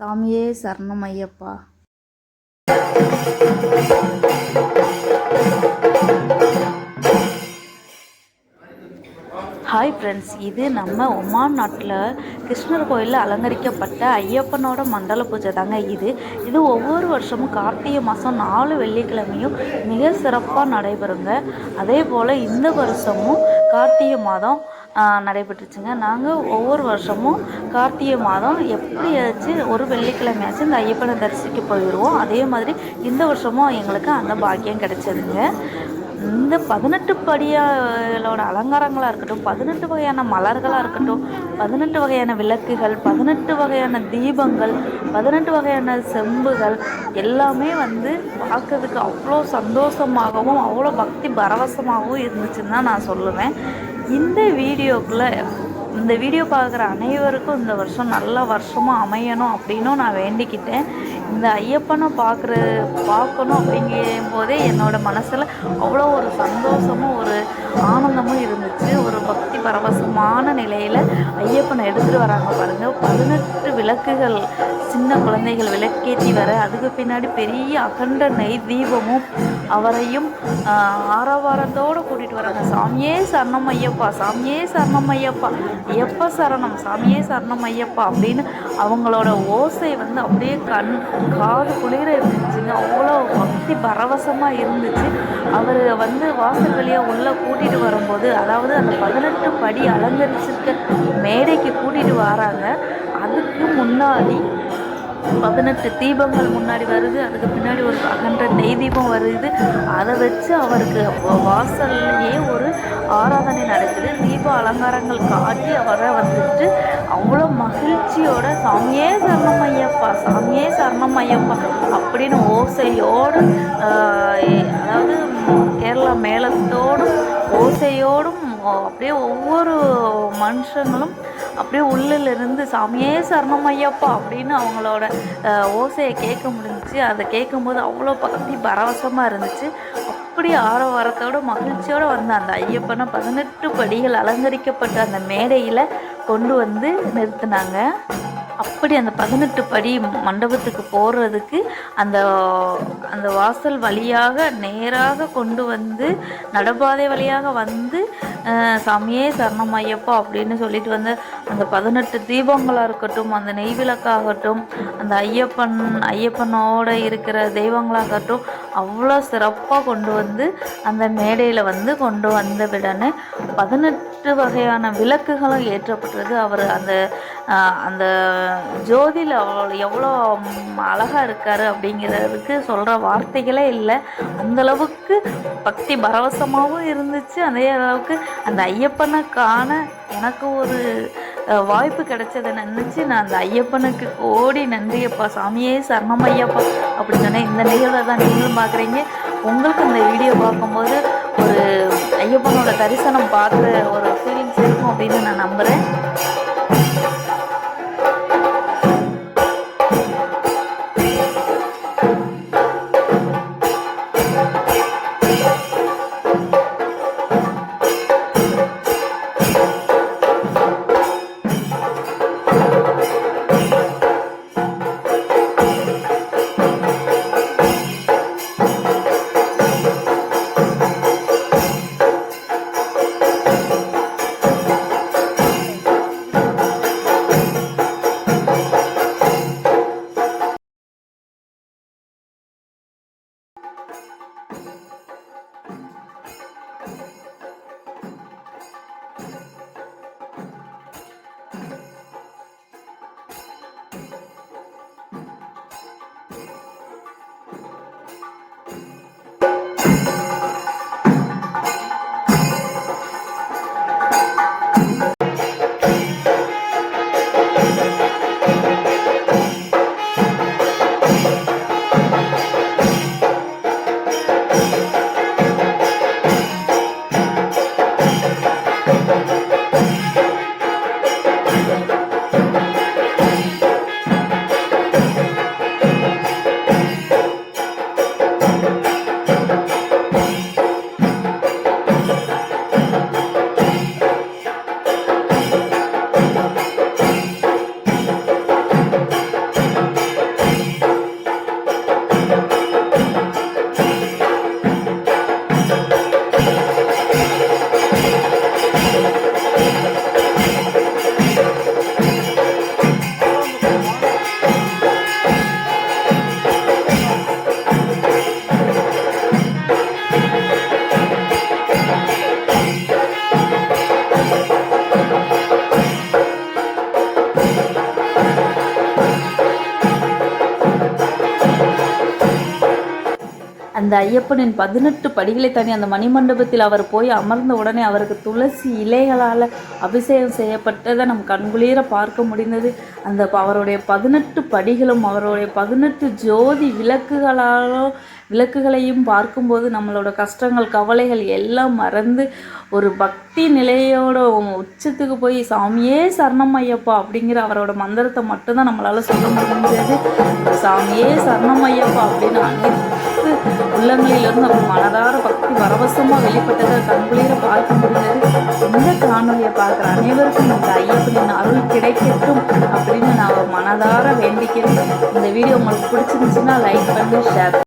சாமியே சரணம் Ayyappa. Hi friends, இது நம்ம ஒமான் நாட்டில் கிருஷ்ணர் கோயிலில் அலங்கரிக்கப்பட்ட ஐயப்பனோட மண்டல பூஜை தாங்க. இது ஒவ்வொரு வருஷமும் கார்த்திகை மாதம் 4 வெள்ளிக்கிழமையும் மிக சிறப்பாக நடைபெறுங்க. அதே போல் இந்த வருஷமும் கார்த்திகை மாதம் நடைபெற்றுச்சுங்க. நாங்கள் ஒவ்வொரு வருஷமும் கார்த்திகை மாதம் எப்படியாச்சும் ஒரு வெள்ளிக்கிழமையாச்சும் இந்த ஐயப்பனை தரிசிக்க போயிடுவோம். அதே மாதிரி இந்த வருஷமும் எங்களுக்கு அந்த பாக்கியம் கிடைச்சதுங்க. இந்த 18 படிகளோட அலங்காரங்களாக இருக்கட்டும், 18 வகையான மலர்களாக இருக்கட்டும், 18 வகையான விளக்குகள், 18 வகையான தீபங்கள், 18 வகையான செம்புகள் எல்லாமே பார்க்கறதுக்கு அவ்வளோ சந்தோஷமாகவும் அவ்வளோ பக்தி பரவசமாகவும் இருந்துச்சுன்னு தான் நான் சொல்லுவேன். இந்த வீடியோ பார்க்குற அனைவருக்கும் இந்த வருஷம் நல்ல வருஷமாக அமையணும் அப்படின்னும் நான் வேண்டிக்கிட்டேன். இந்த ஐயப்பனை பார்க்கணும் அப்படிங்கும் போதே என்னோடய மனசில் அவ்வளோ ஒரு சந்தோஷமும் ஒரு ஆனந்தமும் இருந்துச்சு. ஒரு பக்தி பரவசமான நிலையில் ஐயப்பனை எடுத்துகிட்டு வராங்க பாருங்கள். 18 விளக்குகள், சின்ன குழந்தைகள் விளக்கேற்றி வர, அதுக்கு பின்னாடி பெரிய அகண்ட நெய் தீபமும் அவரையும் ஆரவாரத்தோடு கூட்டிகிட்டு வராங்க. சாமியே சரணம் ஐயப்பா, சாமியே சரணம் ஐயப்பா, ஐயப்பா சரணம், சாமியே சரணம் ஐயப்பா அப்படின்னு அவங்களோட ஓசை அப்படியே காது குளிர இருந்துச்சுங்க. அவ்வளோ பக்தி பரவசமாக இருந்துச்சு. அவர் வாசல் வழியாக உள்ளே கூட்டிகிட்டு வரும்போது, அதாவது அந்த 18 படி அலங்கரிச்சிருக்க மேடைக்கு கூட்டிகிட்டு வராங்க. அதுக்கு முன்னாடி 18 தீபங்கள் முன்னாடி வருது. அதுக்கு பின்னாடி ஒரு அகன்ற நெய் தீபம் வருது. அதை வச்சு அவருக்கு வாசல்லையே ஒரு ஆராதனை நடக்குது. தீப அலங்காரங்கள் காட்டி அவரை அவ்வளோ மகிழ்ச்சியோட சாமியே சரணம் ஐயப்பா, சாமியே சரணம் ஐயப்பா அப்படின்னு ஓசையோடு, அதாவது கேரளா மேளத்தோடும் ஓசையோடும் அப்படியே ஒவ்வொரு மனுஷங்களும் அப்படியே உள்ளிலிருந்து சாமியே சரணம் ஐயப்பா அப்படின்னு அவங்களோட ஓசையை கேட்க முடிஞ்சிச்சு. அதை கேட்கும்போது அவ்வளோ பக்தி பரவசமாக இருந்துச்சு. அப்படி ஆரவாரத்தோட மகிழ்ச்சியோடு அந்த ஐயப்பனை 18 படிகள் அலங்கரிக்கப்பட்ட அந்த மேடையில் கொண்டு நிறுத்தினாங்க. அப்படி அந்த 18 படி மண்டபத்துக்கு போகிறதுக்கு அந்த வாசல் வழியாக நேராக கொண்டு நடபாதை வழியாக சாமியே சரணம் ஐயப்பா அப்படின்னு சொல்லிட்டு அந்த 18 தீபங்களாக இருக்கட்டும், அந்த நெய் விளக்காகட்டும், அந்த ஐயப்பனோட இருக்கிற தெய்வங்களாகட்டும் அவ்வளோ சிறப்பாக கொண்டு அந்த மேடையில் கொண்டு விடனே 18 வகையான விளக்குகளும் ஏற்றப்பட்டது. அவர் அந்த ஜோதியில் எவ்வளோ அழகாக இருக்கார் அப்படிங்கிறதுக்கு சொல்கிற வார்த்தைகளே இல்லை. அந்தளவுக்கு பக்தி பரவசமாகவும் இருந்துச்சு. அதே அளவுக்கு அந்த ஐயப்பனை காண எனக்கு ஒரு வாய்ப்பு கிடைச்சதை நினச்சி நான் அந்த ஐயப்பனுக்கு கோடி நன்றியப்பா, சாமியே சரணம் ஐயப்பா அப்படின்னு சொன்னேன். இந்த நிகழ்வை தான் நீங்களும் பார்க்குறீங்க. உங்களுக்கு இந்த வீடியோ பார்க்கும்போது ஒரு ஐயப்பனோட தரிசனம் பார்க்குற ஒரு ஃபீலிங்ஸ் இருக்கும் அப்படின்னு நான் நம்புகிறேன். அந்த ஐயப்பனின் 18 படிகளை தாண்டி அந்த மணிமண்டபத்தில் அவர் போய் அமர்ந்த உடனே அவருக்கு துளசி இலைகளால் அபிஷேகம் செய்யப்பட்டதை நம் கண்குளிர பார்க்க முடிந்தது. அந்த அவருடைய 18 படிகளும் அவருடைய 18 ஜோதி விளக்குகளையும் பார்க்கும்போது நம்மளோட கஷ்டங்கள் கவலைகள் எல்லாம் மறந்து ஒரு பக்தி நிலையோட உச்சத்துக்கு போய் சாமியே சரணம் ஐயப்பா அப்படிங்கிற அவரோட மந்திரத்தை மட்டும்தான் நம்மளால் சொல்ல முடிஞ்சது. சாமியே சரணம் ஐயப்பா அப்படின்னு அனைத்து உள்ளங்களிலிருந்து நம்ம மனதார பக்தி பரவசமாக வெளிப்பட்டதை கண்குளிர பார்க்க முடிஞ்சது. இந்த காணொலியை பார்க்குற அனைவருக்கும் இந்த ஐயப்பனின் அருள் கிடைக்கட்டும் அப்படின்னு நான் மனதார வேண்டிக்கிறேன். இந்த வீடியோ உங்களுக்கு பிடிச்சிருந்துச்சுன்னா லைக் பண்ணி ஷேர்